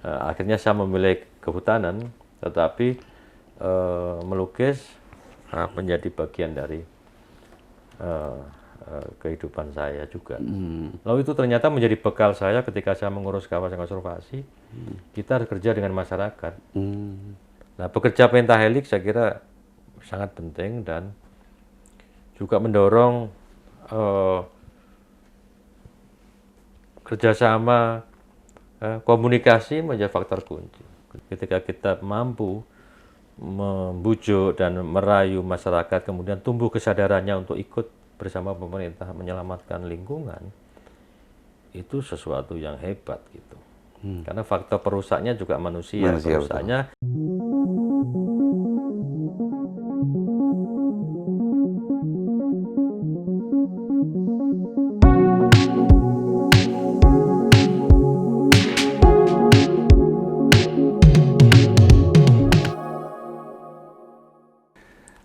Akhirnya saya memilih kehutanan, tetapi melukis menjadi bagian dari kehidupan saya juga. Lalu itu ternyata menjadi bekal saya ketika saya mengurus kawasan konservasi. Kita harus kerja dengan masyarakat. Nah, bekerja pentahelix saya kira sangat penting dan juga mendorong kerjasama, komunikasi menjadi faktor kunci. Ketika kita mampu membujuk dan merayu masyarakat, kemudian tumbuh kesadarannya untuk ikut bersama pemerintah menyelamatkan lingkungan, itu sesuatu yang hebat gitu. Karena faktor perusaknya juga manusia perusaknya.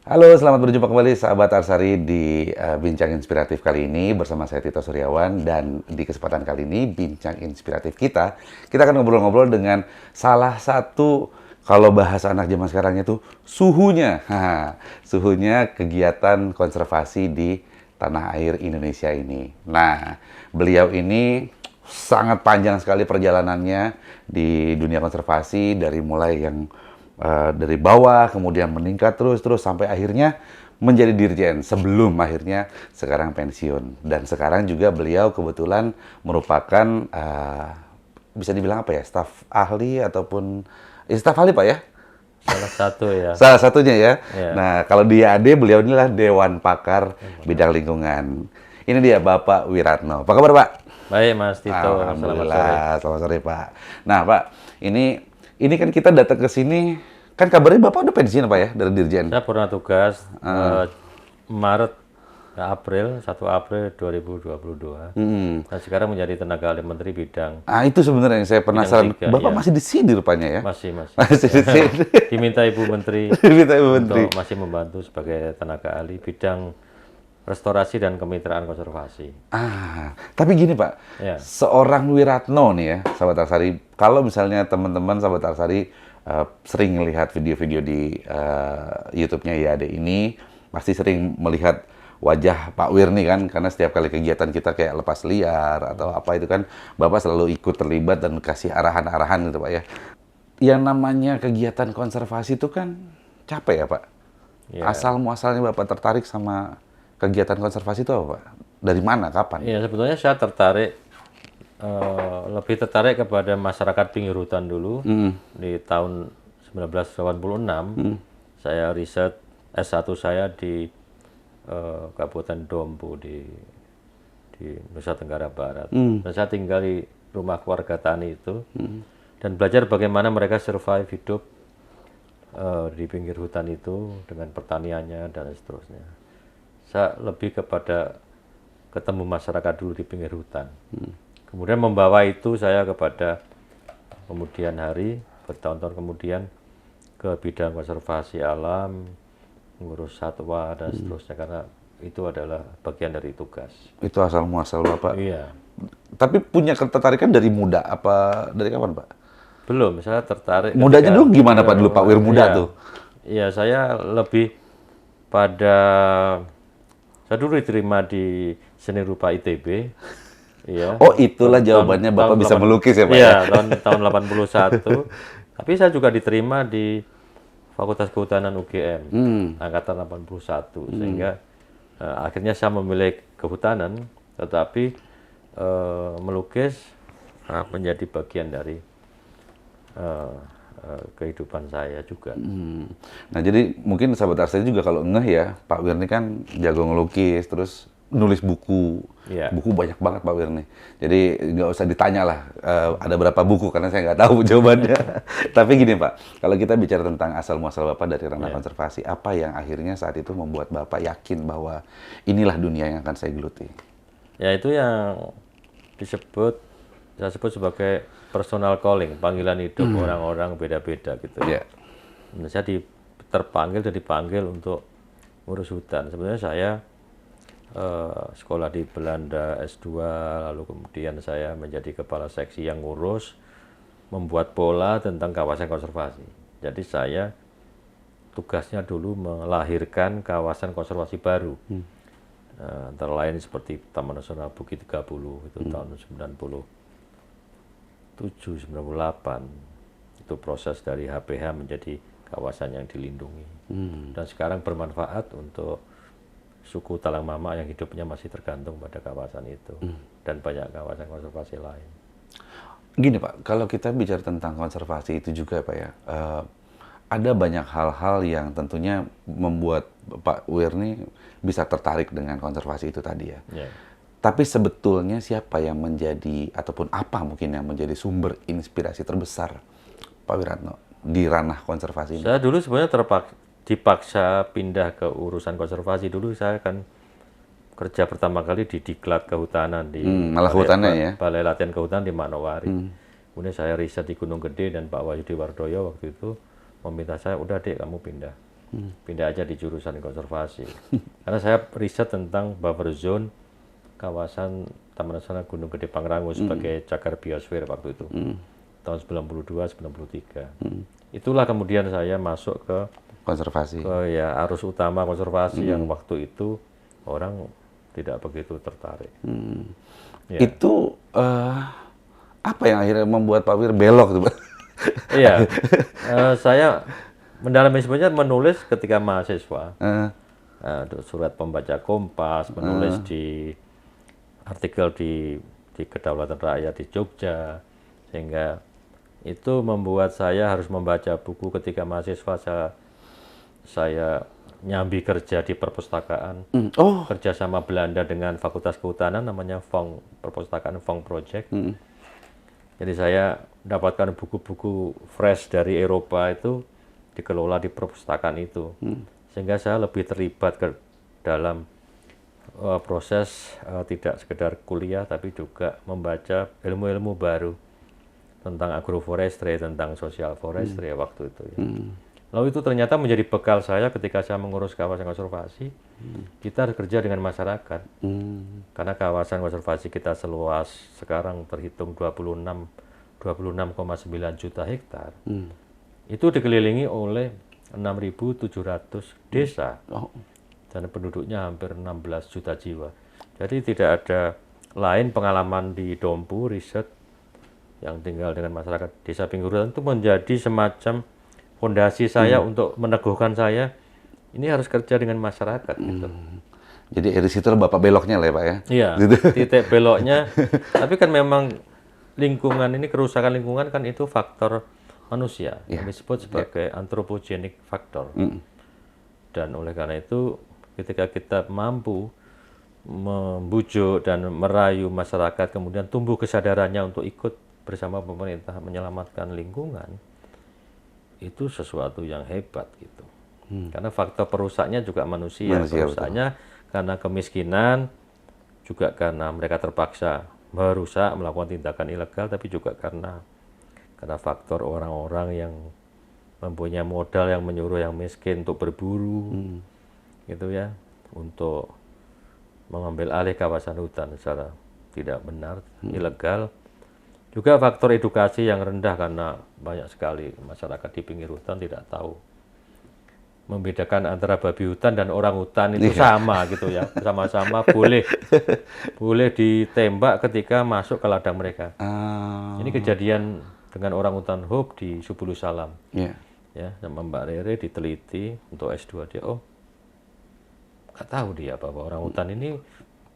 Halo, selamat berjumpa kembali sahabat Arsari di Bincang Inspiratif kali ini bersama saya Tito Suryawan, dan di kesempatan kali ini Bincang Inspiratif kita akan ngobrol-ngobrol dengan salah satu, kalau bahasa anak zaman sekarang itu suhunya kegiatan konservasi di tanah air Indonesia ini. Nah, beliau ini sangat panjang sekali perjalanannya di dunia konservasi, dari mulai yang dari bawah, kemudian meningkat terus sampai akhirnya menjadi dirjen sebelum akhirnya sekarang pensiun. Dan sekarang juga beliau kebetulan merupakan bisa dibilang apa ya, staf ahli ataupun staf ahli Pak ya? Salah satu ya. Salah satunya ya. Ya. Nah, kalau di AD beliau inilah Dewan Pakar Bidang Lingkungan. Ini dia Bapak Wiratno. Apa kabar Pak? Baik Mas Tito, Alhamdulillah, selamat sore Pak. Nah Pak, ini kan kita datang ke sini, kan kabarnya Bapak udah pensiun Pak ya, dari Dirjen? Saya pernah tugas April 1 April 2022. Dan sekarang menjadi tenaga ahli menteri bidang. Ah, itu sebenarnya yang saya penasaran. Bidang 3, Bapak ya. masih di sini rupanya ya? Masih. Masih di sini. Diminta Ibu Menteri Diminta Ibu Menteri. untuk masih membantu sebagai tenaga ahli bidang restorasi dan kemitraan konservasi. Ah, tapi gini Pak, Ya. seorang Wiratno nih ya, sahabat Arsari, kalau misalnya teman-teman sahabat Arsari sering melihat video-video di YouTube-nya IAD ini, pasti sering melihat wajah Pak Wir nih kan, karena setiap kali kegiatan kita kayak lepas liar atau apa itu kan, Bapak selalu ikut terlibat dan kasih arahan-arahan gitu Pak ya. Yang namanya kegiatan konservasi itu kan capek ya Pak? Ya. Asal muasalnya Bapak tertarik sama kegiatan konservasi itu apa Pak? Dari mana, kapan? Iya, sebetulnya saya lebih tertarik kepada masyarakat pinggir hutan dulu. Di tahun 1986, saya riset S1 saya di Kabupaten Dompu di Nusa Tenggara Barat. Dan saya tinggal di rumah keluarga tani itu, dan belajar bagaimana mereka survive hidup di pinggir hutan itu dengan pertaniannya dan seterusnya. Saya lebih kepada ketemu masyarakat dulu di pinggir hutan. Kemudian membawa itu saya kepada kemudian hari, bertahun-tahun kemudian, ke bidang konservasi alam, mengurus satwa dan seterusnya, karena itu adalah bagian dari tugas. Itu asal muasal Bapak. Iya. Tapi punya ketertarikan dari muda apa dari kapan Pak? Belum, saya tertarik. Mudanya dulu gimana Pak dulu Pak Wir muda tuh? Iya, saya lebih pada, saya dulu diterima di seni rupa ITB. Iya. Oh, itulah jawabannya Bapak bisa melukis ya Pak iya, ya? tahun 81. Tapi saya juga diterima di Fakultas Kehutanan UGM, angkatan 81. Sehingga akhirnya saya memilih kehutanan, tetapi melukis menjadi bagian dari kehidupan saya juga. Nah, jadi mungkin sahabat Arsari juga kalau ngeh ya, Pak Wir ini kan jago ngelukis, terus nulis buku. Iya. Buku banyak banget Pak Wir nih. Jadi nggak usah ditanya lah ada berapa buku, karena saya nggak tahu jawabannya. Tapi gini Pak, kalau kita bicara tentang asal muasal Bapak dari ranah konservasi, apa yang akhirnya saat itu membuat Bapak yakin bahwa inilah dunia yang akan saya geluti? Ya, itu yang saya sebut sebagai personal calling, panggilan hidup orang-orang beda-beda gitu. Iya. Dan saya terpanggil dan dipanggil untuk ngurus hutan. Sebenarnya saya sekolah di Belanda S2, lalu kemudian saya menjadi kepala seksi yang ngurus membuat pola tentang kawasan konservasi. Jadi saya tugasnya dulu melahirkan kawasan konservasi baru. Antara lain seperti Taman Nasional Bukit 30 itu tahun 97, 98. Itu proses dari HPH menjadi kawasan yang dilindungi. Dan sekarang bermanfaat untuk suku Talang Mama yang hidupnya masih tergantung pada kawasan itu. Dan banyak kawasan konservasi lain. Gini Pak, kalau kita bicara tentang konservasi itu juga Pak ya, ada banyak hal-hal yang tentunya membuat Pak Wirni bisa tertarik dengan konservasi itu tadi ya. Yeah. Tapi sebetulnya siapa yang menjadi, ataupun apa mungkin yang menjadi sumber inspirasi terbesar Pak Wiratno di ranah konservasi ini? Saya dulu sebenarnya dipaksa pindah ke urusan konservasi. Dulu saya kan kerja pertama kali di Diklat Kehutanan, di malah hutannya ya? Balai Latihan Kehutanan di Manowari. Kemudian saya riset di Gunung Gede dan Pak Wahyudi Wardoyo waktu itu meminta saya, udah dek kamu pindah aja di jurusan konservasi. Karena saya riset tentang buffer zone kawasan Taman Nasional Gunung Gede Pangrango sebagai cagar biosfer waktu itu, tahun 92-93. Itulah kemudian saya masuk ke Konservasi. ya arus utama konservasi yang waktu itu orang tidak begitu tertarik. Ya. Itu apa yang akhirnya membuat Pak Wir belok tuh Pak? Iya, saya mendalami sebenarnya menulis ketika mahasiswa, surat pembaca Kompas, menulis di artikel di Kedaulatan Rakyat di Jogja, sehingga itu membuat saya harus membaca buku ketika mahasiswa. Saya nyambi kerja di perpustakaan, kerja sama Belanda dengan Fakultas Kehutanan, namanya perpustakaan Fong Project. Jadi saya dapatkan buku-buku fresh dari Eropa itu dikelola di perpustakaan itu, sehingga saya lebih terlibat ke dalam proses tidak sekedar kuliah tapi juga membaca ilmu-ilmu baru tentang agroforestry, tentang social forestry waktu itu. Ya. Lalu itu ternyata menjadi bekal saya ketika saya mengurus kawasan konservasi. Kita harus kerja dengan masyarakat. Karena kawasan konservasi kita seluas sekarang terhitung 26,9 juta hektar. Itu dikelilingi oleh 6.700 desa. Dan penduduknya hampir 16 juta jiwa. Jadi tidak ada lain pengalaman di Dompu, riset yang tinggal dengan masyarakat desa pinggir hutan itu menjadi semacam fondasi saya untuk meneguhkan saya ini harus kerja dengan masyarakat gitu. Jadi dari situ Bapak beloknya lah ya Pak ya? Iya, gitu. Titik beloknya. Tapi kan memang lingkungan ini, kerusakan lingkungan kan itu faktor manusia yang disebut sebagai anthropogenic factor. Dan oleh karena itu ketika kita mampu membujuk dan merayu masyarakat kemudian tumbuh kesadarannya untuk ikut bersama pemerintah menyelamatkan lingkungan, itu sesuatu yang hebat gitu. Karena faktor perusaknya juga manusia perusaknya karena kemiskinan, juga karena mereka terpaksa merusak, melakukan tindakan ilegal, tapi juga karena faktor orang-orang yang mempunyai modal yang menyuruh yang miskin untuk berburu, gitu ya, untuk mengambil alih kawasan hutan secara tidak benar, ilegal. Juga faktor edukasi yang rendah karena banyak sekali masyarakat di pinggir hutan tidak tahu membedakan antara babi hutan dan orang hutan itu sama gitu ya, sama-sama boleh ditembak ketika masuk ke ladang mereka. Ini kejadian dengan orang hutan Hope di Subulu Salam. Ya, sama Mbak Rere diteliti untuk S2 dia, nggak tahu dia bahwa orang hutan ini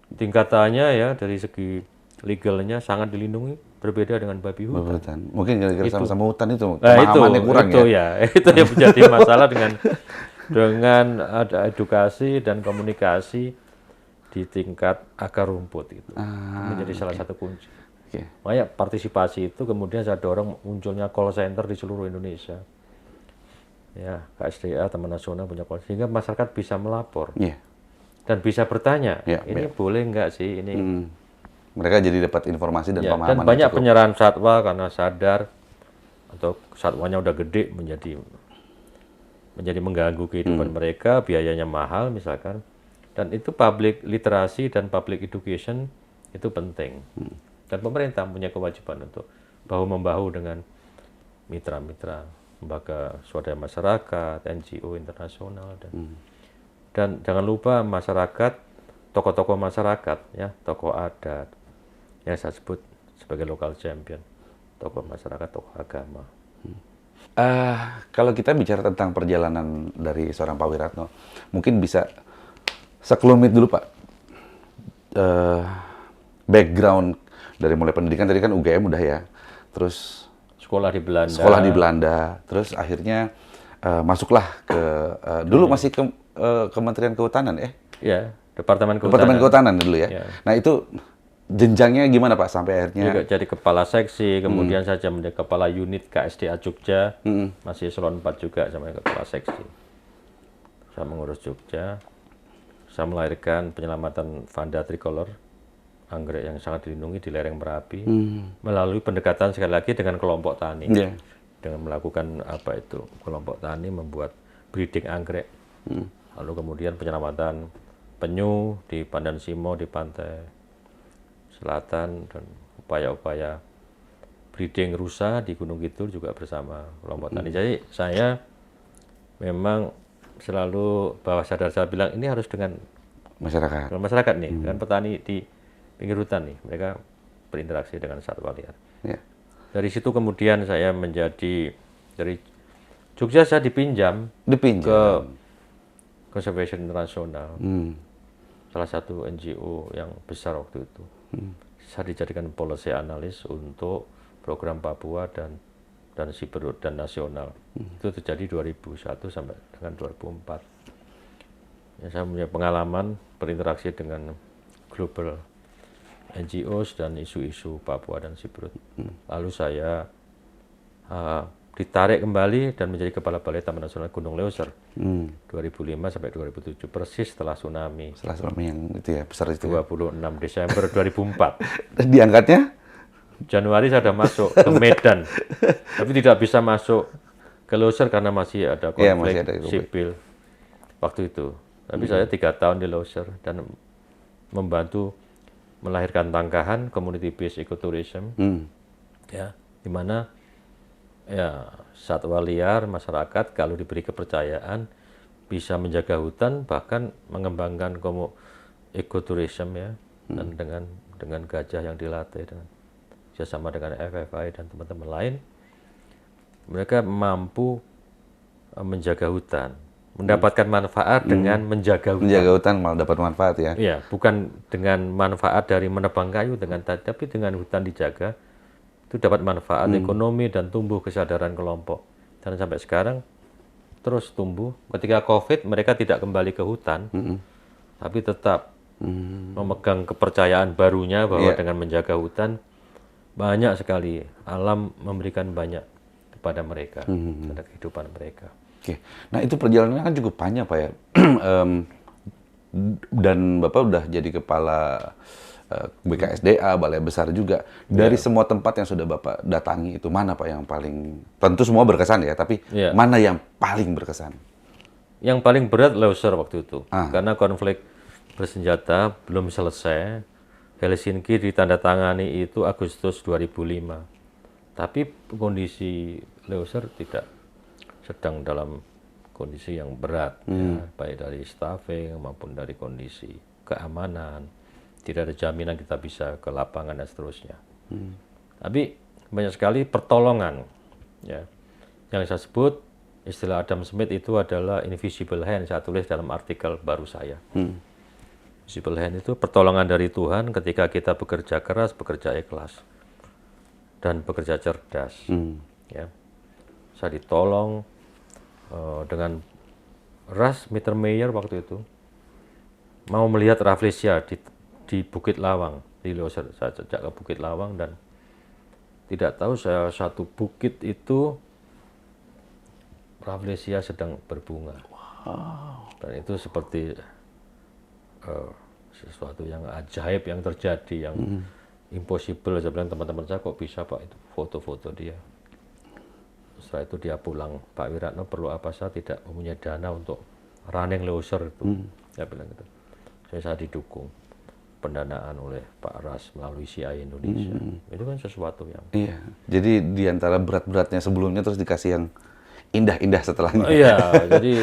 tingkatannya ya dari segi legalnya sangat dilindungi, berbeda dengan babi hutan. Mungkin gara-gara sama-sama hutan itu pemahamannya kurang itu ya. Itu yang menjadi masalah dengan ada edukasi dan komunikasi di tingkat akar rumput itu. Menjadi salah satu kunci. Makanya partisipasi itu kemudian saya dorong munculnya call center di seluruh Indonesia. Ya, KSDA, Taman Nasional punya call, sehingga masyarakat bisa melapor dan bisa bertanya, ini boleh nggak sih ini? Mereka jadi dapat informasi dan pemahaman. Dan banyak penyerahan satwa karena sadar atau satwanya udah gede menjadi mengganggu kehidupan mereka, biayanya mahal misalkan. Dan itu public literasi dan public education itu penting. Dan pemerintah punya kewajiban untuk bahu-membahu dengan mitra-mitra lembaga swadaya masyarakat, NGO internasional, dan jangan lupa masyarakat, tokoh-tokoh masyarakat, ya, tokoh adat yang saya sebut sebagai local champion, tokoh masyarakat, tokoh agama. Kalau kita bicara tentang perjalanan dari seorang Pak Wiratno, mungkin bisa sekelumit dulu Pak. Background dari mulai pendidikan tadi kan UGM udah ya, terus Sekolah di Belanda, terus akhirnya masuklah ke dulu masih ke Kementerian Kehutanan ya? Ya, Departemen Kehutanan dulu ya. Ya. Nah itu jenjangnya gimana Pak sampai akhirnya? Juga jadi kepala seksi, kemudian saya menjadi kepala unit KSDA Jogja, masih eselon 4 juga sama kepala seksi. Saya mengurus Jogja, saya melahirkan penyelamatan Vanda Tricolor, anggrek yang sangat dilindungi di lereng Merapi, melalui pendekatan sekali lagi dengan kelompok tani. Yeah. Dengan melakukan kelompok tani membuat breeding anggrek. Lalu kemudian penyelamatan penyu di Pandan Simo di pantai selatan, dan upaya-upaya breeding rusa di Gunung Kidul juga bersama kelompok tani. Jadi saya memang selalu bahwa sadar, saya bilang ini harus dengan masyarakat nih, dengan petani di pinggir hutan nih, mereka berinteraksi dengan satwa liar. Yeah. Dari situ kemudian saya menjadi, dari Jogja saya dipinjam ke Conservation International, salah satu NGO yang besar waktu itu. Saya dijadikan policy analyst untuk program Papua dan Siberut dan nasional. Itu terjadi 2001 sampai dengan 2004. Ya, saya punya pengalaman berinteraksi dengan global NGOs dan isu-isu Papua dan Siberut. Lalu saya ditarik kembali dan menjadi Kepala Balai Taman Nasional Gunung Leuser 2005 sampai 2007, persis setelah tsunami. Setelah tsunami yang itu ya, besar itu. 26 Desember 2004. Diangkatnya? Januari saya sudah masuk ke Medan, tapi tidak bisa masuk ke Leuser karena masih ada konflik sipil waktu itu. Tapi saya 3 tahun di Leuser dan membantu melahirkan Tangkahan Community Based Ecotourism, ya, di mana ya satwa liar masyarakat kalau diberi kepercayaan bisa menjaga hutan, bahkan mengembangkan ekoturism ya, dan dengan gajah yang dilatih dengan bersama dengan FFI dan teman-teman lain, mereka mampu menjaga hutan, mendapatkan manfaat dengan menjaga hutan. Menjaga hutan malah dapat manfaat ya? Iya, bukan dengan manfaat dari menebang kayu tapi dengan hutan dijaga, itu dapat manfaat ekonomi dan tumbuh kesadaran kelompok. Dan sampai sekarang terus tumbuh. Ketika COVID mereka tidak kembali ke hutan, tapi tetap memegang kepercayaan barunya bahwa dengan menjaga hutan banyak sekali alam memberikan banyak kepada mereka, pada kehidupan mereka. Oke, nah itu perjalanannya kan cukup panjang Pak ya. Dan Bapak udah jadi kepala BKSDA, Balai Besar juga. Dari semua tempat yang sudah Bapak datangi itu, mana Pak yang paling, tentu semua berkesan ya, tapi mana yang paling berkesan? Yang paling berat Leuser waktu itu, karena konflik bersenjata belum selesai. Helsinki ditandatangani itu Agustus 2005. Tapi kondisi Leuser tidak sedang dalam kondisi yang berat, ya, baik dari staffing maupun dari kondisi keamanan. Tidak ada jaminan kita bisa ke lapangan dan seterusnya. Tapi banyak sekali pertolongan. Ya. Yang saya sebut, istilah Adam Smith itu adalah invisible hand, saya tulis dalam artikel baru saya. Invisible hand itu pertolongan dari Tuhan ketika kita bekerja keras, bekerja ikhlas, dan bekerja cerdas. Ya. Saya ditolong dengan Ras Mittermeier waktu itu, mau melihat Rafflesia di Bukit Lawang, di Leuser. Saya sejak ke Bukit Lawang dan tidak tahu saya satu bukit itu Rafflesia sedang berbunga. Wow. Dan itu seperti sesuatu yang ajaib yang terjadi, yang impossible. Saya bilang teman-teman saya, kok bisa Pak itu foto-foto dia. Setelah itu dia pulang, Pak Wiratno perlu apa, saya tidak mempunyai dana untuk running Leuser itu. Saya bilang gitu. Saya didukung. pendanaan oleh Pak Ras melalui CI Indonesia. Itu kan sesuatu yang... Iya, jadi di antara berat-beratnya sebelumnya terus dikasih yang indah-indah setelahnya. Iya, jadi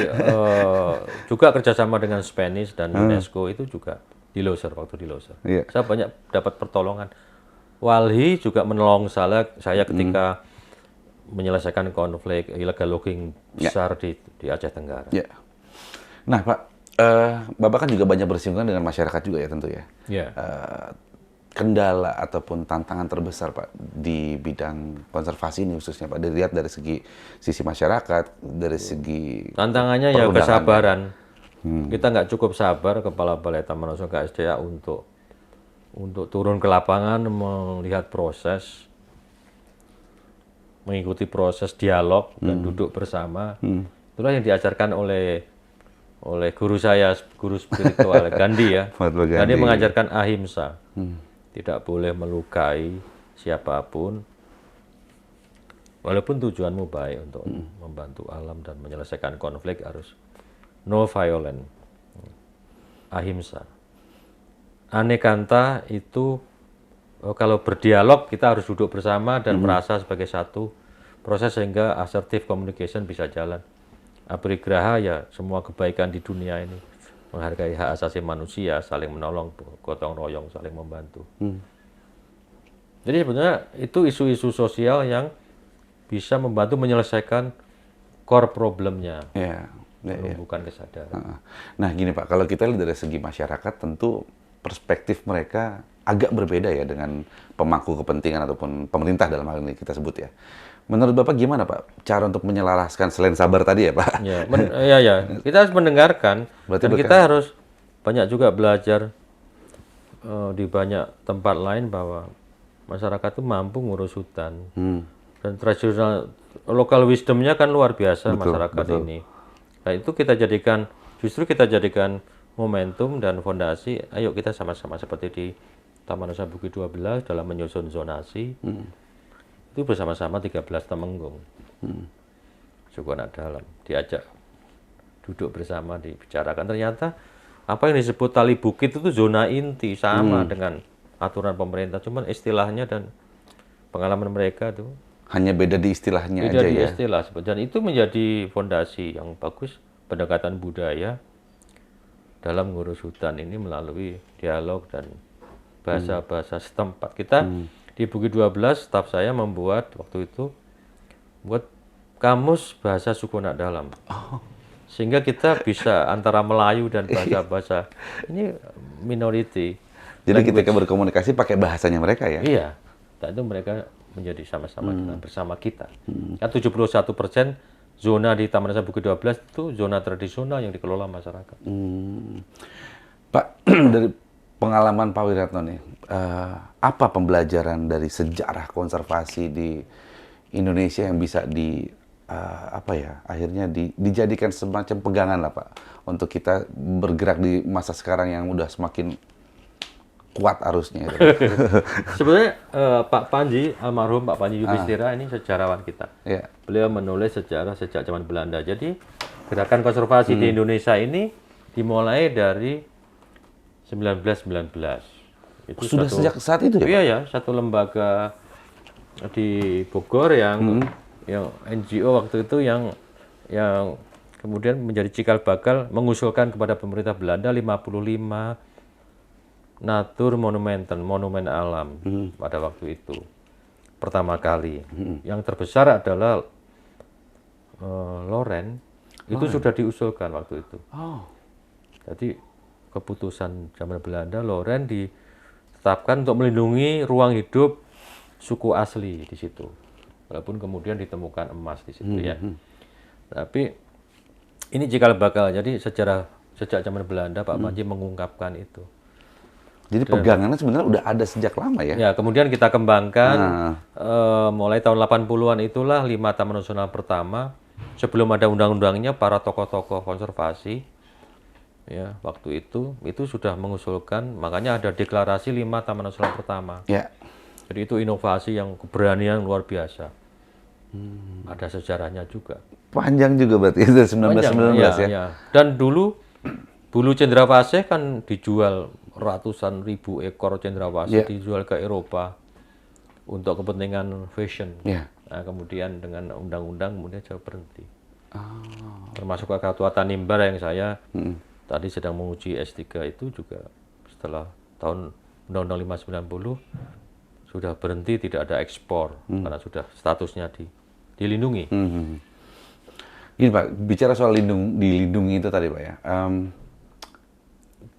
juga kerjasama dengan Spanish dan UNESCO itu juga di Loser, waktu di Loser. Iya. Saya banyak dapat pertolongan. Walhi juga menolong saya ketika menyelesaikan konflik illegal logging besar di Aceh Tenggara. Ya. Nah, Pak, Bapak kan juga banyak bersinggungan dengan masyarakat juga ya tentu ya. Ya. Kendala ataupun tantangan terbesar Pak di bidang konservasi ini khususnya Pak, dilihat dari sisi masyarakat, dari segi Tantangannya ya perundangan. kesabaran. Kita nggak cukup sabar Kepala Balai Taman Nasional KSDA untuk turun ke lapangan melihat proses, mengikuti proses dialog dan duduk bersama. Itulah yang diajarkan oleh guru saya, guru spiritual Gandhi ya. Gandhi mengajarkan ahimsa. Tidak boleh melukai siapapun, walaupun tujuanmu baik untuk membantu alam dan menyelesaikan konflik, harus no violence, ahimsa. Anekanta itu kalau berdialog kita harus duduk bersama dan merasa sebagai satu proses sehingga assertive communication bisa jalan. Aparigraha ya semua kebaikan di dunia ini, menghargai hak asasi manusia, saling menolong, gotong royong, saling membantu. Jadi sebenarnya itu isu-isu sosial yang bisa membantu menyelesaikan core problemnya, menumbuhkan kesadaran. Nah gini Pak, kalau kita lihat dari segi masyarakat tentu perspektif mereka agak berbeda ya dengan pemangku kepentingan ataupun pemerintah dalam hal ini kita sebut ya. Menurut Bapak gimana Pak cara untuk menyelaraskan selain sabar tadi ya Pak? Ya, kita harus mendengarkan. Berarti dan kita harus banyak juga belajar di banyak tempat lain bahwa masyarakat itu mampu ngurus hutan. Dan tradisional local wisdomnya kan luar biasa masyarakat ini. Nah itu justru kita jadikan momentum dan fondasi. Ayo kita sama-sama seperti di Taman Nasional Bukit 12 dalam menyusun zonasi. Itu bersama-sama 13 Temenggung. Suku anak dalam diajak duduk bersama dibicarakan. Ternyata apa yang disebut tali bukit itu zona inti sama dengan aturan pemerintah, cuman istilahnya dan pengalaman mereka itu hanya beda di istilahnya beda aja di ya. istilah, dan itu menjadi fondasi yang bagus pendekatan budaya dalam mengurus hutan ini melalui dialog dan bahasa-bahasa setempat. Kita di Bukit 12, staf saya membuat waktu itu kamus bahasa suku anak dalam. Sehingga kita bisa antara Melayu dan bahasa-bahasa ini minority. Jadi kita berkomunikasi pakai bahasanya mereka ya? Iya. Dan itu mereka menjadi sama-sama dengan bersama kita. Kan 71% zona di Taman Nasional Bukit 12 itu zona tradisional yang dikelola masyarakat. Pak, dari pengalaman Pak Wiratno nih, apa pembelajaran dari sejarah konservasi di Indonesia yang bisa akhirnya dijadikan semacam pegangan lah Pak, untuk kita bergerak di masa sekarang yang udah semakin kuat arusnya. Sebenarnya Pak Panji, almarhum Pak Panji Yudhistira ini sejarawan kita. Beliau menulis sejarah sejak zaman Belanda. Jadi gerakan konservasi di Indonesia ini dimulai dari 1919. Itu sudah sejak saat itu ya? Iya ya, satu lembaga di Bogor yang NGO waktu itu yang kemudian menjadi cikal bakal mengusulkan kepada pemerintah Belanda 55 Natur Monumenten, monumen alam pada waktu itu pertama kali. Yang terbesar adalah Loren, itu sudah diusulkan waktu itu. Jadi keputusan zaman Belanda, Loren ditetapkan untuk melindungi ruang hidup suku asli di situ. Walaupun kemudian ditemukan emas di situ ya. Tapi ini cikal bakal. Jadi sejak zaman Belanda Pak Panji mengungkapkan itu. Jadi pegangannya sebenarnya udah ada sejak lama ya? Ya, kemudian kita kembangkan mulai tahun 80-an itulah 5 Taman Nasional pertama. Sebelum ada undang-undangnya, para tokoh-tokoh konservasi ya waktu itu sudah mengusulkan, makanya ada deklarasi 5 Taman Nasional pertama. Jadi itu inovasi yang keberanian luar biasa. Ada sejarahnya juga. Panjang juga berarti dari 1919 ya? Dan dulu Bulu Cendrawasih kan dijual ratusan ribu ekor cendrawasih dijual ke Eropa untuk kepentingan fashion. Nah, kemudian dengan undang-undang kemudian saya berhenti. Termasuk Ketua Tanimbar yang saya tadi sedang menguji S3 itu juga setelah tahun Undang-Undang 590 sudah berhenti, tidak ada ekspor karena sudah statusnya dilindungi. Gini Pak, bicara soal dilindungi itu tadi Pak ya,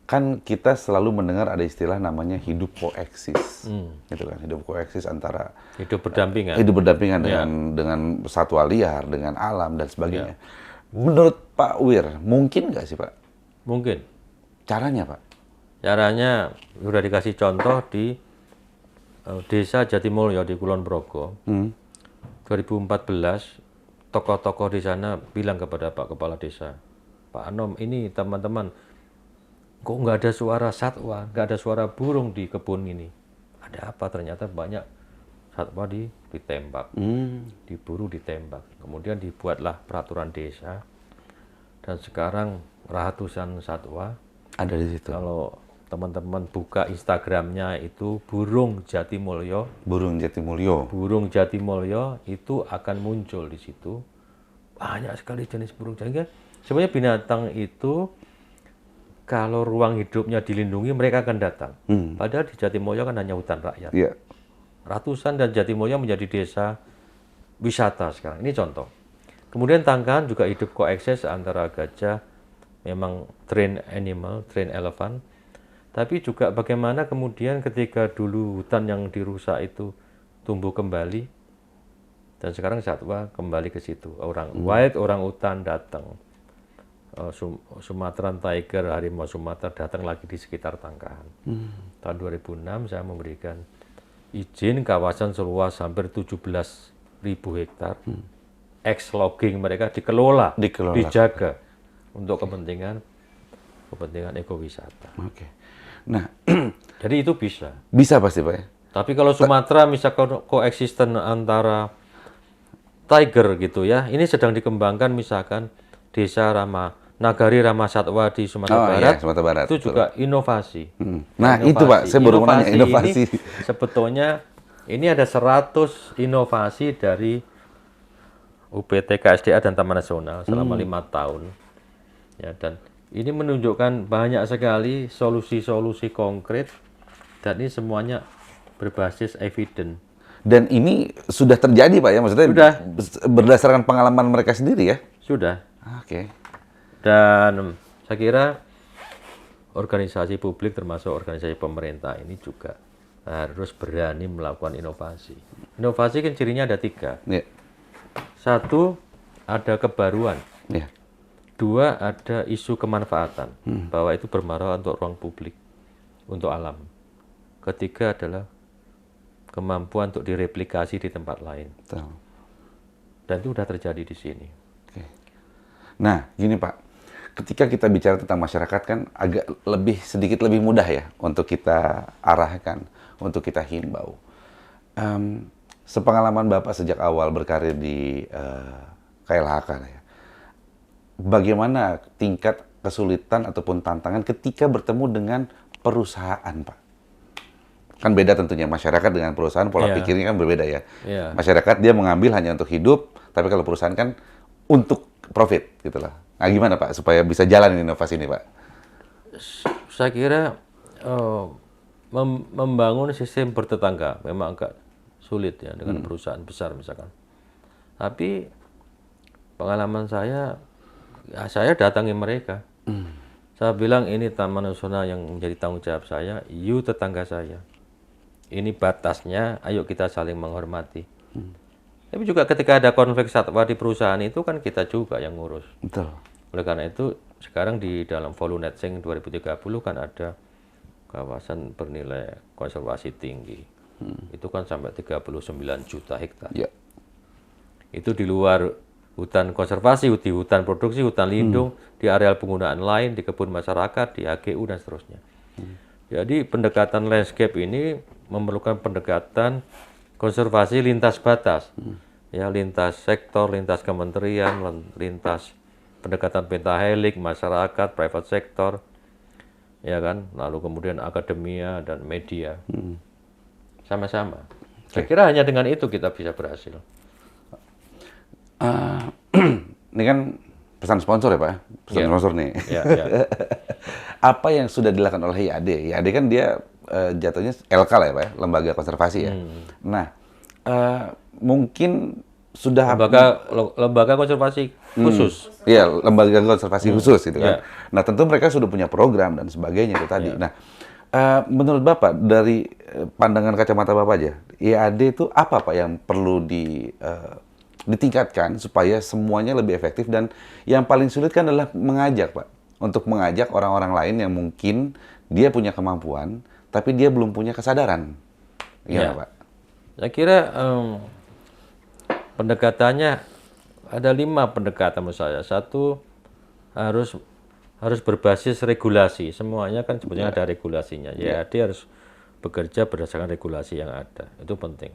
kan kita selalu mendengar ada istilah namanya hidup koeksis, gitu kan, hidup koeksis antara hidup berdampingan dengan satwa liar, dengan alam dan sebagainya. Menurut Pak Wir, mungkin nggak sih Pak? Mungkin. Caranya Pak? Caranya sudah dikasih contoh di Desa Jatimulyo di Kulon Progo. 2014 tokoh-tokoh di sana bilang kepada Pak Kepala Desa, Pak Anom, ini teman-teman, kok nggak ada suara satwa, nggak ada suara burung di kebun ini. Ada apa? Ternyata banyak satwa ditembak, diburu, ditembak. Kemudian dibuatlah peraturan desa, dan sekarang ratusan satwa ada di situ. Kalau teman-teman buka Instagramnya itu Burung Jatimulyo. Burung Jatimulyo. Burung Jatimulyo itu akan muncul di situ. Banyak sekali jenis burung. Jadi sebenarnya binatang itu kalau ruang hidupnya dilindungi mereka akan datang. Padahal di Jatimulyo kan hanya hutan rakyat. Ratusan dan Jatimulyo menjadi desa wisata sekarang. Ini contoh. Kemudian Tangkahan juga hidup koeksis antara gajah, memang train animal, train elephant. Tapi juga bagaimana kemudian ketika dulu hutan yang dirusak itu tumbuh kembali, dan sekarang satwa kembali ke situ. Wild orang hutan datang, Sumatera tiger, harimau Sumatera datang lagi di sekitar Tangkahan. Tahun 2006 saya memberikan izin kawasan seluas hampir 17.000 hektar. Ex-logging mereka dikelola, dijaga untuk kepentingan ekowisata. Nah, jadi itu bisa. Bisa pasti Pak ya? Tapi kalau Sumatera misalkan koeksisten antara tiger gitu ya, ini sedang dikembangkan misalkan desa Nagari Ramah Satwa di Sumatera Barat, Sumatera Barat, itu juga inovasi. Nah inovasi. Itu Pak, saya baru mau nanya inovasi. Ini, sebetulnya ini ada 100 inovasi dari UPT KSDA dan Taman Nasional selama 5 tahun. Ya, dan ini menunjukkan banyak sekali solusi-solusi konkret, dan ini semuanya berbasis evidence. Dan ini sudah terjadi Pak ya, maksudnya sudah. Berdasarkan pengalaman mereka sendiri ya? Sudah. Oke. Dan saya kira organisasi publik termasuk organisasi pemerintah ini juga harus berani melakukan inovasi. Inovasi kan cirinya ada 3. Satu, ada kebaruan. 2, ada isu kemanfaatan, bahwa itu bermanfaat untuk ruang publik, untuk alam. Ketiga adalah kemampuan untuk direplikasi di tempat lain. Dan itu sudah terjadi di sini. Nah, gini Pak, ketika kita bicara tentang masyarakat kan agak sedikit lebih mudah ya untuk kita arahkan, untuk kita himbau. Sepengalaman Bapak sejak awal berkarir di KLHK ya, bagaimana tingkat kesulitan ataupun tantangan ketika bertemu dengan perusahaan, Pak? Kan beda tentunya masyarakat dengan perusahaan, pola pikirnya kan berbeda ya. Masyarakat dia mengambil hanya untuk hidup, tapi kalau perusahaan kan untuk profit gitu lah. Nah gimana Pak supaya bisa jalan inovasi ini Pak? Saya kira membangun sistem bertetangga memang agak sulit ya dengan perusahaan besar misalkan. Tapi pengalaman saya, ya saya datangi mereka. Saya bilang ini Taman Nasional yang menjadi tanggung jawab saya, you tetangga saya. Ini batasnya, ayo kita saling menghormati. Tapi juga ketika ada konflik satwa di perusahaan itu kan kita juga yang ngurus. Betul. Oleh karena itu sekarang di dalam Volunet Sing 2030 kan ada kawasan bernilai konservasi tinggi. Itu kan sampai 39 juta hektar. Itu di luar hutan konservasi, di hutan produksi, hutan lindung, di areal penggunaan lain, di kebun masyarakat, di HGU dan seterusnya. Jadi pendekatan landscape ini memerlukan pendekatan konservasi lintas batas, ya lintas sektor, lintas kementerian, lintas pendekatan pentahelik, masyarakat, private sector. ya kan, lalu kemudian akademia dan media, sama-sama. Saya kira hanya dengan itu kita bisa berhasil. Ini kan pesan sponsor ya Pak, pesan Ya. sponsor nih. Ya, ya. Apa yang sudah dilakukan oleh IAD? IAD kan dia jatuhnya LK lah ya Pak, lembaga konservasi ya. Nah, mungkin sudah Lembaga konservasi khusus. Iya, lembaga konservasi khusus gitu kan. Ya. Nah, tentu mereka sudah punya program dan sebagainya itu tadi. Nah, menurut Bapak dari pandangan kacamata Bapak aja, IAD itu apa Pak yang perlu ditingkatkan supaya semuanya lebih efektif, dan yang paling sulit kan adalah mengajak Pak, untuk mengajak orang-orang lain yang mungkin dia punya kemampuan tapi dia belum punya kesadaran. Gimana Pak? Saya kira pendekatannya ada 5 pendekatan menurut saya. Satu, harus berbasis regulasi. Semuanya kan sebetulnya ada regulasinya. IAD harus bekerja berdasarkan regulasi yang ada. Itu penting.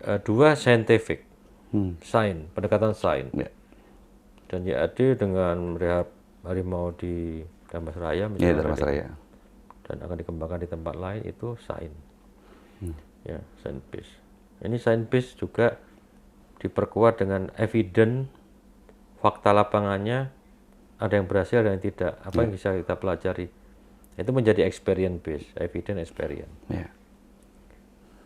2, scientific. Pendekatan sains. Dan IAD dengan merehab harimau di Dharmasraya misalnya, Dharmasraya. dan akan dikembangkan di tempat lain, itu sains. Ya, science based. Ini science based juga diperkuat dengan evidence, fakta lapangannya, ada yang berhasil, ada yang tidak. Apa yang bisa kita pelajari? Itu menjadi experience based, evidence experience.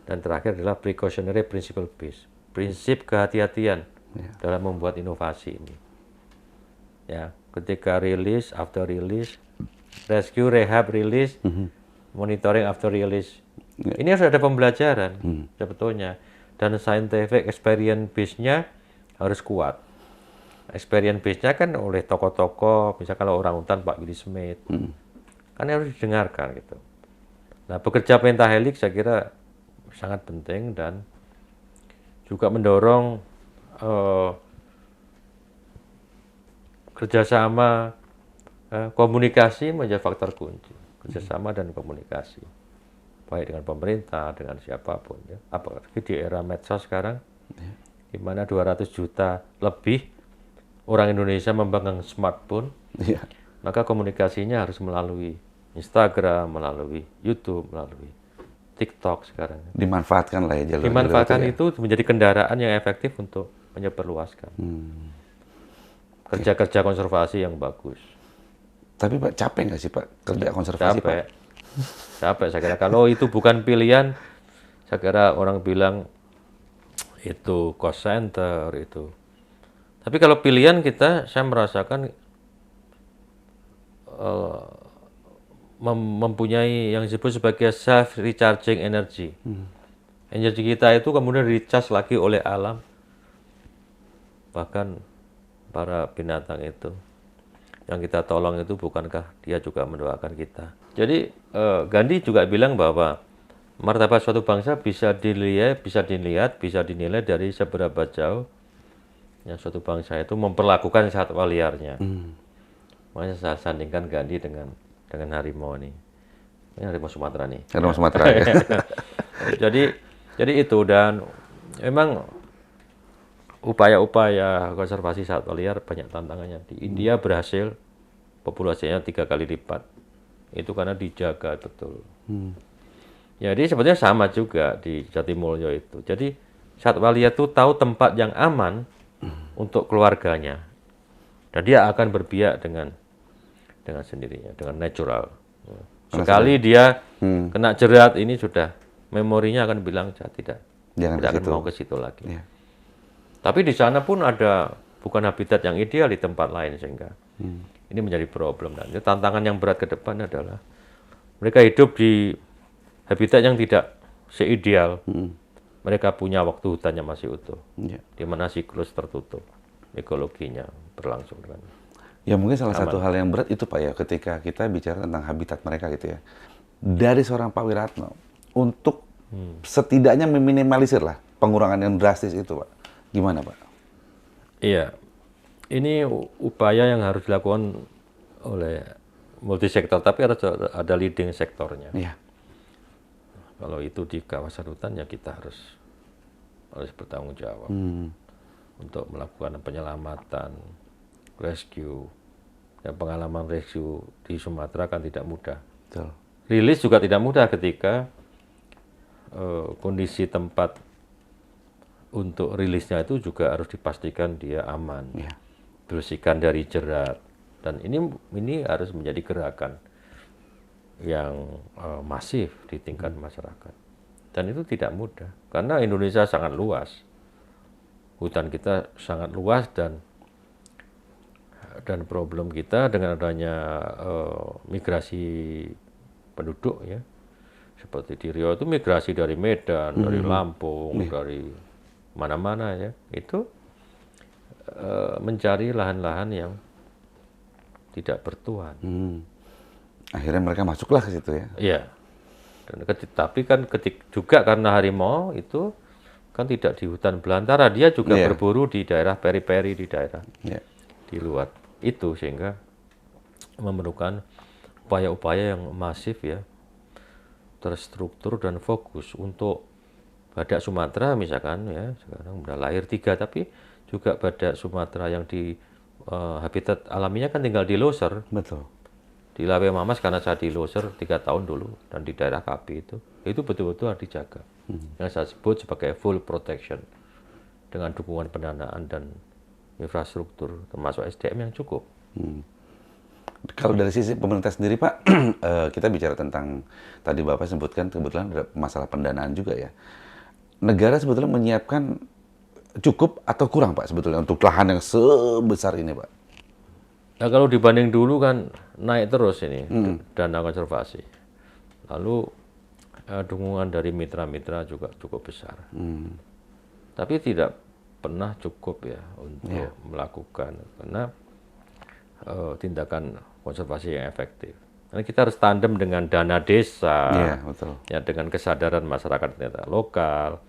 Dan terakhir adalah precautionary principle based, prinsip kehati-hatian dalam membuat inovasi ini. Ya, ketika rilis, after release, rescue, rehab, release, monitoring after release. Ini harus ada pembelajaran sebetulnya. Dan scientific experience base-nya harus kuat. Experience base-nya kan oleh tokoh-tokoh, misalnya kalau orang hutan Pak Willy Smith, kan harus didengarkan gitu. Nah, bekerja pentahelix saya kira sangat penting, dan juga mendorong kerjasama, komunikasi menjadi faktor kunci. Kerjasama dan komunikasi, baik dengan pemerintah, dengan siapapun. Ya. Apalagi di era medsos sekarang, di mana 200 juta lebih orang Indonesia memegang smartphone, maka komunikasinya harus melalui Instagram, melalui YouTube, melalui TikTok sekarang. Dimanfaatkan lah ya jalur. Dimanfaatkan itu menjadi kendaraan yang efektif untuk menyebarluaskan. Kerja-kerja konservasi yang bagus. Tapi Pak, capek nggak sih Pak kerja konservasi Pak? Capek saya kira. Kalau itu bukan pilihan, saya kira orang bilang itu cost center itu. Tapi kalau pilihan kita, saya merasakan mempunyai yang disebut sebagai self recharging energy. Energi kita itu kemudian recharge lagi oleh alam, bahkan para binatang itu yang kita tolong itu, bukankah dia juga mendoakan kita? Jadi Gandhi juga bilang bahwa martabat suatu bangsa bisa dilihat, bisa dinilai dari seberapa jauh yang suatu bangsa itu memperlakukan satwa liarnya. Makanya saya sandingkan Gandhi dengan harimau ini. Ini harimau Sumatera nih. Harimau Sumatera ya. Jadi itu, dan memang upaya-upaya konservasi satwa liar banyak tantangannya. Di India berhasil, populasinya 3 kali lipat. Itu karena dijaga betul. Jadi sebetulnya sama juga di Jatimulyo itu. Jadi satwa liar itu tahu tempat yang aman untuk keluarganya, dan dia akan berbiak dengan sendirinya, dengan natural. Sekali dia kena jerat, ini sudah memorinya akan bilang tidak akan mau ke situ lagi. Tapi di sana pun ada bukan habitat yang ideal di tempat lain, sehingga ini menjadi problem. Dan tantangan yang berat ke depan adalah mereka hidup di habitat yang tidak seideal. Mereka punya waktu hutannya masih utuh, di mana siklus tertutup, ekologinya berlangsung dengan ya mungkin salah satu hal yang berat itu Pak ya, ketika kita bicara tentang habitat mereka gitu ya. Dari seorang Pak Wiratno untuk setidaknya meminimalisir lah pengurangan yang drastis itu Pak. Gimana Pak? Iya, ini upaya yang harus dilakukan oleh multisektor, tapi harus ada leading sektornya. Kalau itu di kawasan hutan, ya kita harus bertanggung jawab untuk melakukan penyelamatan, rescue, Dan pengalaman rescue di Sumatera kan tidak mudah. Betul. Rilis juga tidak mudah ketika kondisi tempat untuk rilisnya itu juga harus dipastikan dia aman, Ya. bersihkan dari jerat. Dan ini harus menjadi gerakan yang masif di tingkat masyarakat. Dan itu tidak mudah karena Indonesia sangat luas, hutan kita sangat luas dan problem kita dengan adanya migrasi penduduk ya, seperti di Riau itu migrasi dari Medan, dari Lampung, dari mana-mana ya, itu mencari lahan-lahan yang tidak bertuan. Akhirnya mereka masuklah ke situ ya. Iya. Dan tapi kan juga karena harimau itu kan tidak di hutan belantara, dia juga berburu di daerah peri-peri, di daerah di luar itu, sehingga memerlukan upaya-upaya yang masif ya, terstruktur dan fokus. Untuk badak Sumatera misalkan ya, sekarang udah lahir 3, tapi juga badak Sumatera yang di habitat alaminya kan tinggal di Loser. Betul. Di Lawe Mamas karena saya di Loser 3 tahun dulu, dan di daerah KB itu betul-betul harus dijaga. Yang saya sebut sebagai full protection dengan dukungan pendanaan dan infrastruktur termasuk SDM yang cukup. Kalau dari sisi pemerintah sendiri Pak, kita bicara tentang tadi Bapak sebutkan kebetulan ada masalah pendanaan juga ya. Negara sebetulnya menyiapkan cukup atau kurang Pak sebetulnya untuk lahan yang sebesar ini Pak? Nah, kalau dibanding dulu kan naik terus ini dana konservasi. Lalu dukungan dari mitra-mitra juga cukup besar. Tapi tidak pernah cukup ya untuk melakukan, karena tindakan konservasi yang efektif. Karena kita harus tandem dengan dana desa, ya, dengan kesadaran masyarakat ternyata lokal.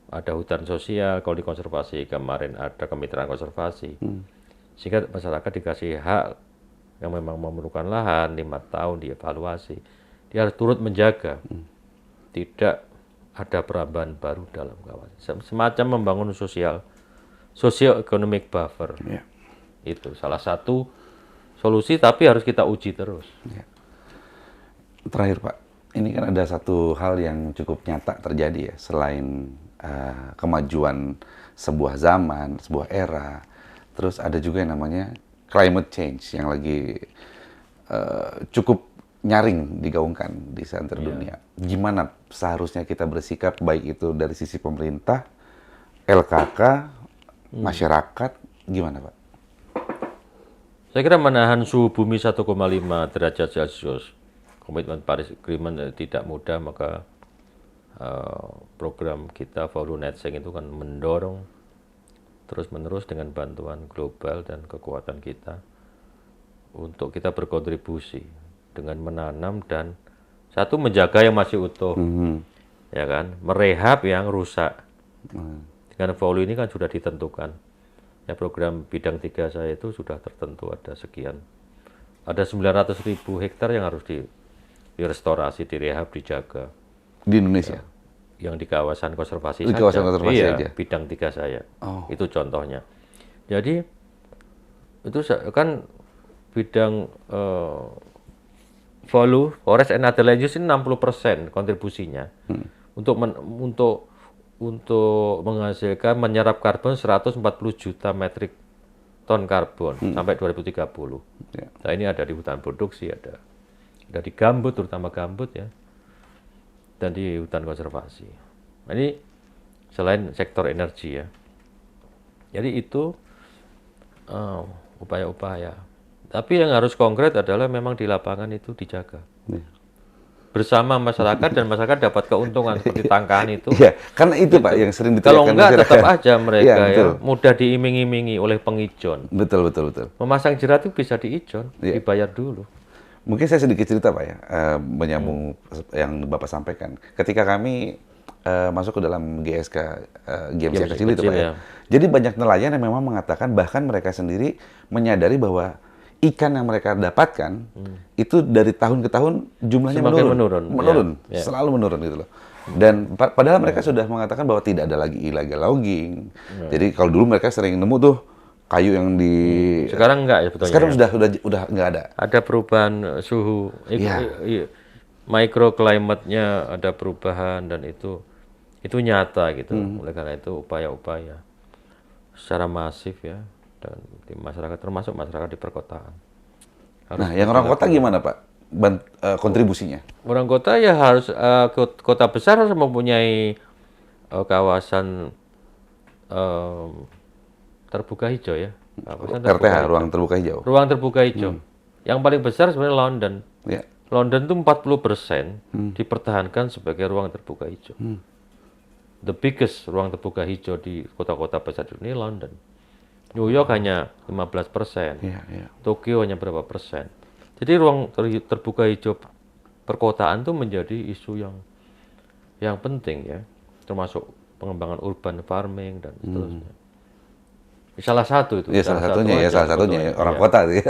Ada hutan sosial, kalau dikonservasi kemarin ada kemitraan konservasi. Sehingga masyarakat dikasih hak yang memang memerlukan lahan 5 tahun dievaluasi. Dia harus turut menjaga. Tidak ada perambahan baru dalam kawasan. Semacam membangun socio-economic buffer. Itu salah satu solusi, tapi harus kita uji terus. Terakhir Pak, ini kan ada satu hal yang cukup nyata terjadi ya, selain kemajuan sebuah zaman, sebuah era, terus ada juga yang namanya climate change yang lagi cukup nyaring digaungkan di seantero dunia. Gimana seharusnya kita bersikap, baik itu dari sisi pemerintah, LKK, masyarakat, gimana Pak? Saya kira menahan suhu bumi 1,5 derajat Celcius, komitmen Paris Agreement tidak mudah, maka program kita Follow Net Sink itu kan mendorong terus-menerus dengan bantuan global dan kekuatan kita untuk kita berkontribusi dengan menanam dan satu menjaga yang masih utuh, ya kan, merehab yang rusak. Dengan Follow ini kan sudah ditentukan. Ya, program bidang 3 saya itu sudah tertentu, ada sekian. Ada 900.000 hektar yang harus direstorasi, direhab, dijaga. Di Indonesia? Yang di kawasan konservasi di saja. Kawasan konservasi iya, aja? Bidang 3 saya. Itu contohnya. Jadi, itu kan bidang Follow, Forest and Other Land Use ini 60% kontribusinya. Untuk menghasilkan, menyerap karbon 140 juta metrik ton karbon sampai 2030. Nah, ini ada di hutan produksi, ada di gambut, terutama gambut ya, dan di hutan konservasi. Nah, ini selain sektor energi ya. Jadi itu upaya-upaya. Tapi yang harus konkret adalah memang di lapangan itu dijaga. Bersama masyarakat, dan masyarakat dapat keuntungan seperti tangkahan itu. Iya, karena itu Pak yang sering Kalau enggak tetap aja mereka ya, mudah diiming-imingi oleh pengijon. Betul. Memasang jerat itu bisa diijon, dibayar dulu. Mungkin saya sedikit cerita Pak ya, menyambung yang Bapak sampaikan. Ketika kami masuk ke dalam GSK, GMC kecil itu Pak ya. Jadi banyak nelayan yang memang mengatakan, bahkan mereka sendiri menyadari bahwa ikan yang mereka dapatkan itu dari tahun ke tahun jumlahnya menurun, selalu menurun gitu loh. Dan padahal mereka sudah mengatakan bahwa tidak ada lagi illegal logging. Jadi kalau dulu mereka sering nemu tuh kayu yang di Sekarang enggak ya sebetulnya. sekarang Ya. udah nggak ada. Ada perubahan suhu, microclimate-nya ada perubahan dan itu nyata gitu. Oleh karena itu upaya-upaya secara masif ya dan di masyarakat termasuk masyarakat di perkotaan. Nah, yang orang kota gimana Pak? Kontribusinya? Orang kota ya harus kota besar harus mempunyai kawasan terbuka hijau ya. Kawasan terbuka RTH, hijau. ruang terbuka hijau. Ruang terbuka hijau. Yang paling besar sebenarnya London. Ya. London itu 40% dipertahankan sebagai ruang terbuka hijau. The biggest ruang terbuka hijau di kota-kota besar di dunia London. New York hanya 15%. Iya, iya. Tokyo hanya berapa persen. Jadi ruang terbuka hijau perkotaan itu menjadi isu yang penting ya, termasuk pengembangan urban farming dan seterusnya. Salah satu itu. Ya salah satunya ya orang Iya. kota sih.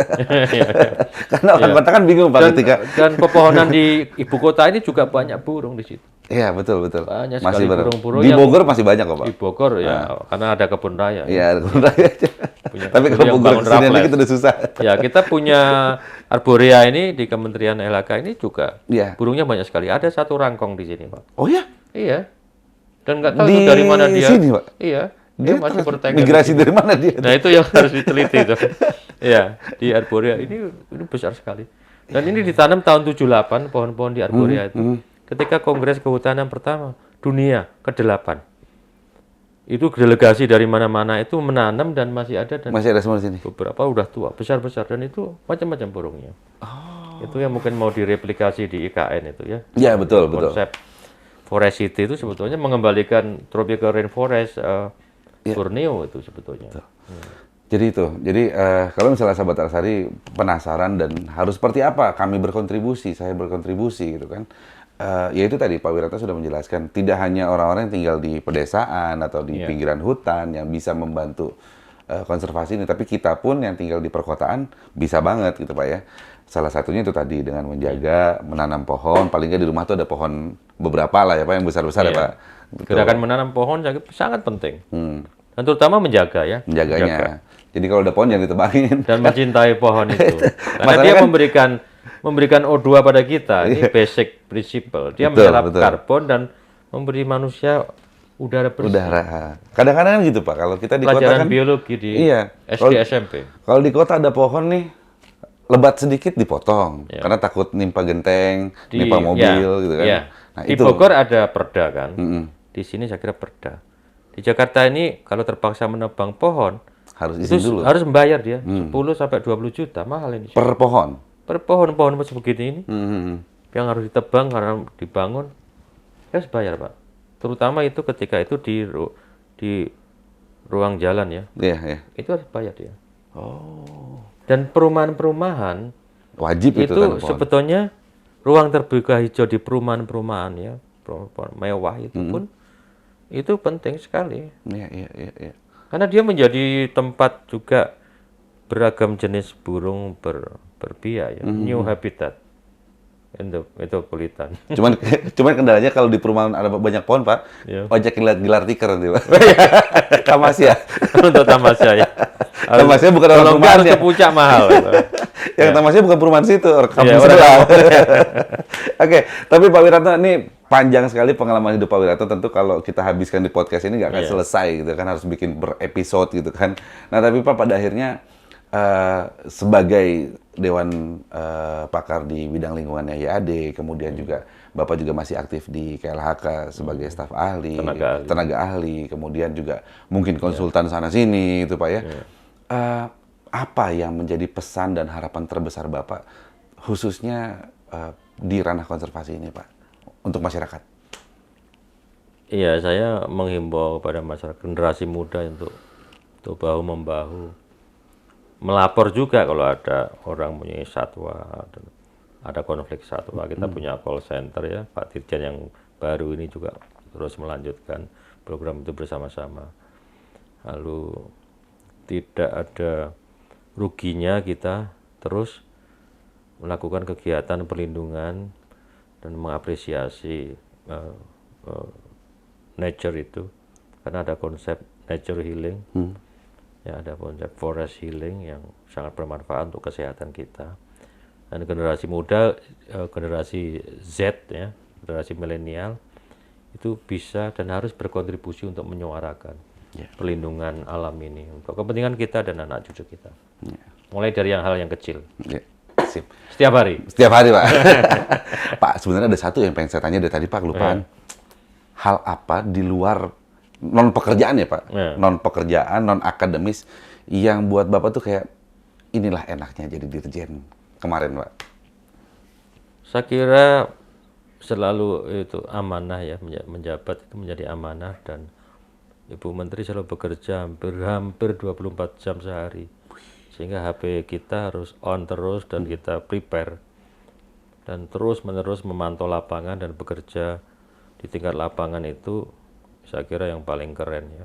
Karena orang kota kan bingung Pak ketika Dan pepohonan di ibu kota ini juga banyak burung di situ. Iya, betul. Banyak Masih sekali benar. burung-burung Di yang- Bogor masih banyak kok, Pak. Di Bogor ya, karena ada kebun raya. Iya, ada kebun raya aja. Tapi kalau yang Bogor bangun kesini Raffles. dikit udah susah. Ya, kita punya arborea ini di Kementerian LHK ini juga Iya. burungnya banyak sekali. Ada satu rangkong di sini, Pak. Oh ya? Iya. Dan nggak tahu Di itu dari mana dia. sini, Pak? Iya. Dia masih bertengger. migrasi dari mana dia? Nah, itu yang harus diteliti itu. Iya, di arborea ini besar sekali. Dan ini ditanam tahun 78 pohon-pohon di arborea itu. Ketika Kongres Kehutanan pertama dunia ke-8. Itu delegasi dari mana-mana itu menanam dan masih ada dan Masih ada semua di sini. beberapa udah tua, besar-besar dan itu macam-macam burungnya. Itu yang mungkin mau direplikasi di IKN itu ya. Iya, betul. Konsep Forest City itu sebetulnya mengembalikan tropical rainforest Borneo itu sebetulnya. Jadi itu. Jadi kalau misalnya sahabat Arsari penasaran dan harus seperti apa kami berkontribusi, saya berkontribusi gitu kan. Ya itu tadi Pak Wiratno sudah menjelaskan, tidak hanya orang-orang yang tinggal di pedesaan atau di pinggiran hutan yang bisa membantu konservasi ini, tapi kita pun yang tinggal di perkotaan bisa banget gitu Pak ya. Salah satunya itu tadi dengan menjaga, menanam pohon, paling nggak di rumah tuh ada pohon beberapa lah ya Pak, yang besar-besar ya Pak. Gitu. Gerakan menanam pohon sangat penting. Dan terutama menjaga ya. Menjaganya. Jadi kalau ada pohon jangan ditebangin. Dan mencintai pohon itu. Karena Masalahnya dia kan- memberikan O2 pada kita. Ini basic principle. Dia Betul, menyerap betul. karbon dan memberi manusia udara bersih. Udara. Kadang-kadang kan gitu Pak, kalau kita di kota Pelajaran kan biologi di Iya. SD SMP. kalau di kota ada pohon nih lebat sedikit dipotong karena takut nimpa genteng, nimpa mobil gitu kan. Ya. Nah, Di itu Bogor ada perda kan. Di sini saya kira perda. Di Jakarta ini kalau terpaksa menebang pohon harus itu izin dulu harus membayar dia 10 sampai 20 juta, mahal ini. per pohon. Per pohon sebegini ini Hmm. yang harus ditebang karena dibangun, ya harus bayar Pak. Terutama itu ketika itu di ruang jalan ya, Iya, iya. itu harus bayar dia. Dan perumahan-perumahan Wajib itu itu tanam pohon. sebetulnya ruang terbuka hijau di perumahan-perumahan ya, perumahan mewah itu pun itu penting sekali. Iya, iya, iya, iya. Karena dia menjadi tempat juga beragam jenis burung berbiak ya, new habitat in the metropolitan. Cuman kendalanya kalau di perumahan ada banyak pohon, Pak, Iya. ojek gelar tikar nanti, Pak. Tamasya. Untuk tamasya ya. Tamasya bukan orang Kalau nggak harus perumahannya. ke puncak mahal. Yang Tamasya bukan perumahan situ, orang kampung Iya, sebelah. Oke, tapi Pak Wiratno ini panjang sekali pengalaman hidup Pak Wiratno. Tentu kalau kita habiskan di podcast ini nggak akan selesai gitu kan, harus bikin berepisode gitu kan. Nah tapi Pak pada akhirnya sebagai Dewan Pakar di bidang lingkungannya YAD, kemudian juga Bapak juga masih aktif di KLHK sebagai staf ahli, tenaga ahli, kemudian juga mungkin konsultan sana sini itu Pak ya. Apa yang menjadi pesan dan harapan terbesar Bapak khususnya di ranah konservasi ini Pak untuk masyarakat? Iya, saya menghimbau pada masyarakat generasi muda untuk bahu membahu, melapor juga kalau ada orang punya satwa, ada konflik satwa. Kita punya call center ya, Pak Dirjen yang baru ini juga terus melanjutkan program itu bersama-sama. Lalu tidak ada ruginya kita terus melakukan kegiatan perlindungan dan mengapresiasi nature itu, karena ada konsep nature healing Ya, ada konsep forest healing yang sangat bermanfaat untuk kesehatan kita. Dan generasi muda, generasi Z ya, generasi milenial itu bisa dan harus berkontribusi untuk menyuarakan perlindungan alam ini untuk kepentingan kita dan anak cucu kita. Mulai dari hal yang kecil. Sip. Setiap hari. Setiap hari, Pak. Pak, sebenarnya ada satu yang pengen saya tanya dari tadi, Pak, kelupaan. Hal apa di luar non pekerjaan ya, Pak? Non pekerjaan, non akademis yang buat Bapak tuh kayak inilah enaknya jadi dirjen kemarin, Pak. Saya kira selalu itu amanah ya, menjabat itu menjadi amanah, dan Ibu Menteri selalu bekerja hampir 24 jam sehari. Sehingga HP kita harus on terus dan kita prepare. Dan terus-menerus memantau lapangan dan bekerja di tingkat lapangan itu saya kira yang paling keren ya.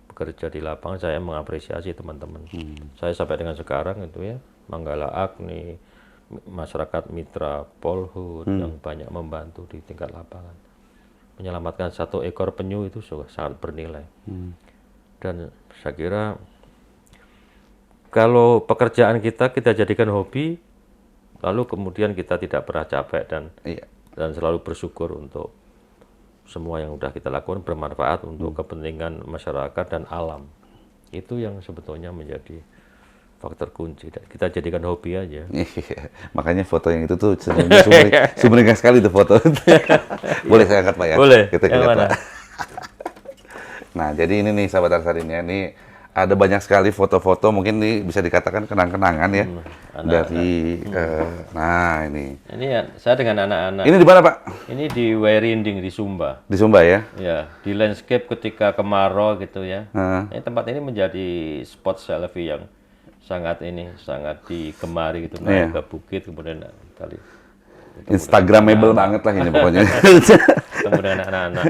Bekerja di lapangan, saya mengapresiasi teman-teman. Saya sampai dengan sekarang itu ya, Manggala Agni, masyarakat mitra Polhut yang banyak membantu di tingkat lapangan. Menyelamatkan 1 ekor penyu itu sangat bernilai. Dan saya kira kalau pekerjaan kita jadikan hobi, lalu kemudian kita tidak pernah capek dan selalu bersyukur untuk semua yang sudah kita lakukan bermanfaat untuk kepentingan masyarakat dan alam. Itu yang sebetulnya menjadi faktor kunci. Kita jadikan hobi aja. Makanya foto yang itu tuh sumringah sekali tuh foto. Boleh saya angkat, Pak ya? Boleh. Kita lihat, Pak. Nah, jadi ini nih sahabat Arsarinia, ini ada banyak sekali foto-foto, mungkin ini bisa dikatakan kenang-kenangan ya. Dari nah ini. Ini ya, saya dengan anak-anak. Ini di mana, Pak? Ini di Wairinding di Sumba. Di Sumba ya? Ya, di landscape ketika kemarau gitu ya. Ini tempat ini menjadi spot selfie yang sangat digemari gitu, naik ke bukit kemudian kali. Instagramable banget lah ini pokoknya. Ketemu dengan anak-anak.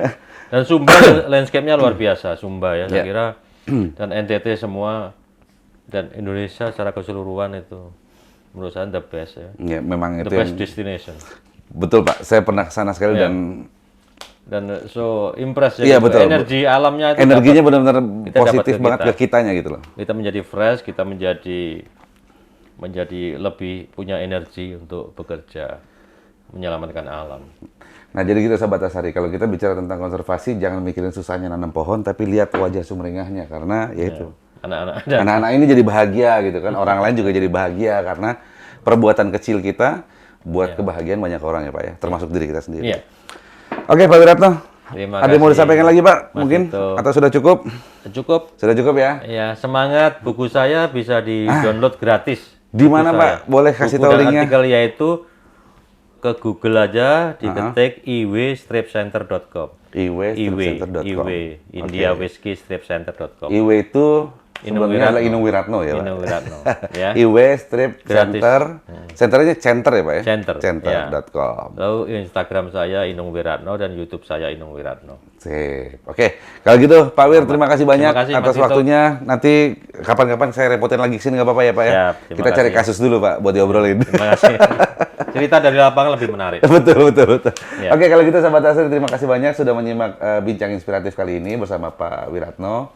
Dan Sumba landscape-nya luar biasa, Sumba ya. Saya kira dan NTT semua dan Indonesia secara keseluruhan itu menurut saya the best ya. Ya, memang the itu best destination. Betul, Pak. Saya pernah ke sana sekali dan so impress ya. Iya, betul. Energi alamnya itu energinya benar-benar positif banget kita. ke kitanya gitu loh. Kita menjadi fresh, kita menjadi lebih punya energi untuk bekerja menyelamatkan alam. Nah, jadi gitu sahabat Asari, kalau kita bicara tentang konservasi, jangan mikirin susahnya nanam pohon, tapi lihat wajah sumringahnya, karena ya itu. Anak-anak ini jadi bahagia gitu kan, orang lain juga jadi bahagia, karena perbuatan kecil kita buat kebahagiaan banyak orang ya Pak ya, termasuk diri kita sendiri. Iya. Oke Pak Wiratno, ada yang mau disampaikan lagi Pak? Mas Mungkin? Vito. Atau sudah cukup? Cukup. Sudah cukup ya? Ya, semangat. Buku saya bisa di-download gratis. Di mana Pak? Boleh kasih tahu linknya? Artikel yaitu ke Google aja, diketik iw-stripcenter.com. iw-stripcenter.com. India Whiskey Stripcenter.com. IW itu sebenarnya adalah Inung Wiratno ya Pak? Inung Wiratno. Ya. IW Strip Center. Centernya center ya Pak ya? Center. Center.com. Lalu Instagram saya Inung Wiratno dan YouTube saya Inung Wiratno. Sip. Oke. Kalau gitu Pak Wir, terima kasih banyak atas waktunya. Nanti kapan-kapan saya repotin lagi sini nggak apa-apa ya Pak ya? Siap, kita cari kasus dulu Pak buat diobrolin. Terima kasih. Cerita dari lapangan lebih menarik. betul. Ya. Oke, kalau gitu sahabat Asri, terima kasih banyak sudah menyimak bincang inspiratif kali ini bersama Pak Wiratno.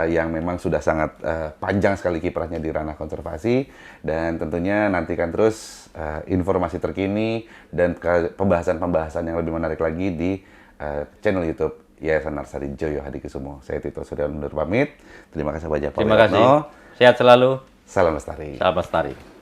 Yang memang sudah sangat panjang sekali kiprahnya di ranah konservasi, dan tentunya nantikan terus informasi terkini dan pembahasan-pembahasan yang lebih menarik lagi di channel YouTube Yayasan Narsari Joyo Hadikusumo. Saya Tito Surya undur pamit. Terima kasih banyak Pak Wiratno. Terima kasih. Sehat selalu. Salam lestari. Salam lestari.